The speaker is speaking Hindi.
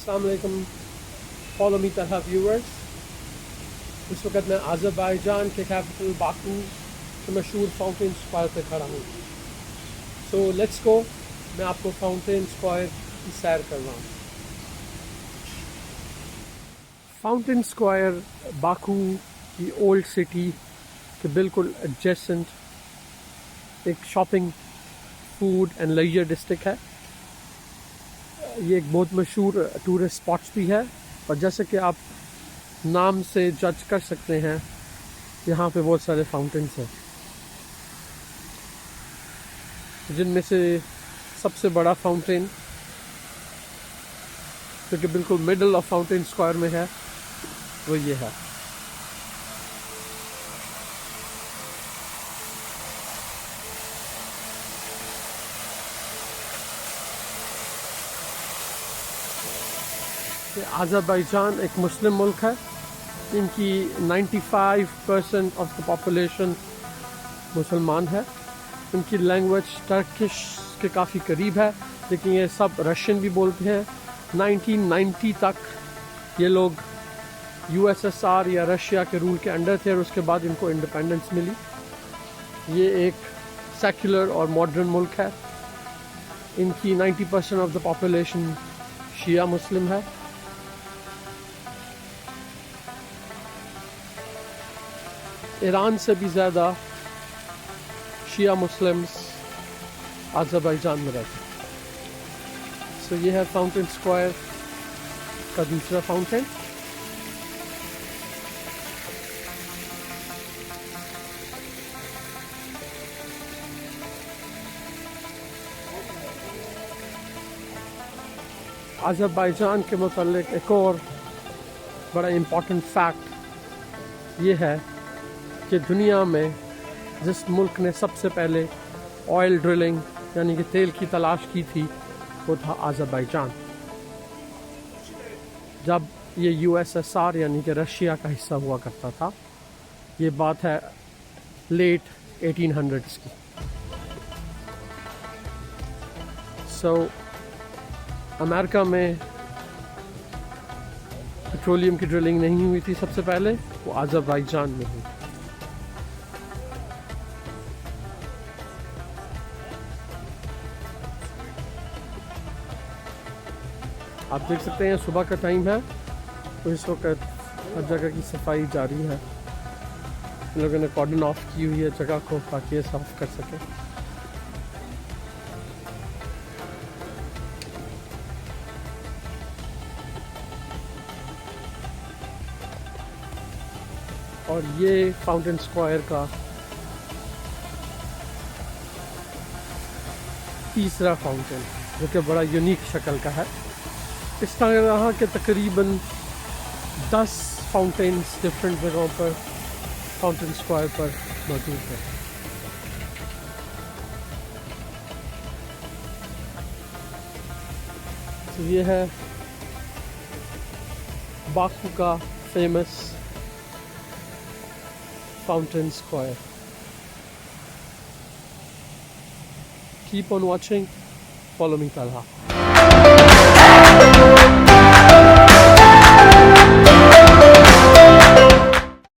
अस्सलाम वालेकुम फॉलो मी तलहा व्यूअर्स। इस वक्त मैं अज़रबैजान के कैपिटल बाकू के मशहूर फाउंटेन स्क्वायर पे खड़ा हूँ। सो लेट्स गो, मैं आपको फाउंटेन स्क्वायर की सैर कर रहा हूँ। फाउंटेन स्क्वायर बाकू की ओल्ड सिटी के बिल्कुल एडजेसेंट एक shopping, food and leisure district है। ये एक बहुत मशहूर टूरिस्ट स्पॉट्स भी है, और जैसे कि आप नाम से जज कर सकते हैं, यहाँ पे बहुत सारे फाउंटेन्स हैं, जिनमें से सबसे बड़ा फाउंटेन जो कि बिल्कुल मिडल ऑफ फाउंटेन स्क्वायर में है वो ये है। अज़रबैजान एक मुस्लिम मुल्क है। इनकी 95% ऑफ द पॉपुलेशन मुसलमान है। इनकी लैंग्वेज टर्किश के काफ़ी करीब है, लेकिन ये सब रशियन भी बोलते हैं। 1990 तक ये लोग USSR या रशिया के रूल के अंडर थे, और उसके बाद इनको इंडिपेंडेंस मिली। ये एक सेक्युलर और मॉडर्न मुल्क है। इनकी 90% ऑफ द पॉपुलेशन शिया मुस्लिम है। ईरान से भी ज़्यादा शिया मुस्लिम्स अज़रबैजान में रहते हैं। सो ये है फाउंटेन स्क्वायर का दूसरा फाउंटेन। अज़रबैजान के मुतालिक एक और बड़ा इम्पोर्टेंट फैक्ट ये है कि दुनिया में जिस मुल्क ने सबसे पहले ऑयल ड्रिलिंग यानी कि तेल की तलाश की थी वो था अज़रबैजान। जब ये USSR यानी कि रशिया का हिस्सा हुआ करता था, ये बात है लेट 1800s की। सो अमेरिका में पेट्रोलियम की ड्रिलिंग नहीं हुई थी सबसे पहले, वो अज़रबैजान में हुई। आप देख सकते हैं सुबह का टाइम है, तो इस वक्त हर जगह की सफाई जारी है। इन लोगों ने कॉर्डन ऑफ की हुई है जगह को, ताकि ये साफ कर सकें। और ये फाउंटेन स्क्वायर का तीसरा फाउंटेन, जो कि बड़ा यूनिक शक्ल का है। इस तरह के तकरीबन 10 फाउंटेन्स डिफरेंट जगहों पर फाउंटेन स्क्वायर पर मौजूद है। तो ये है बाकू का famous fountain square. Keep on watching, follow me Talha।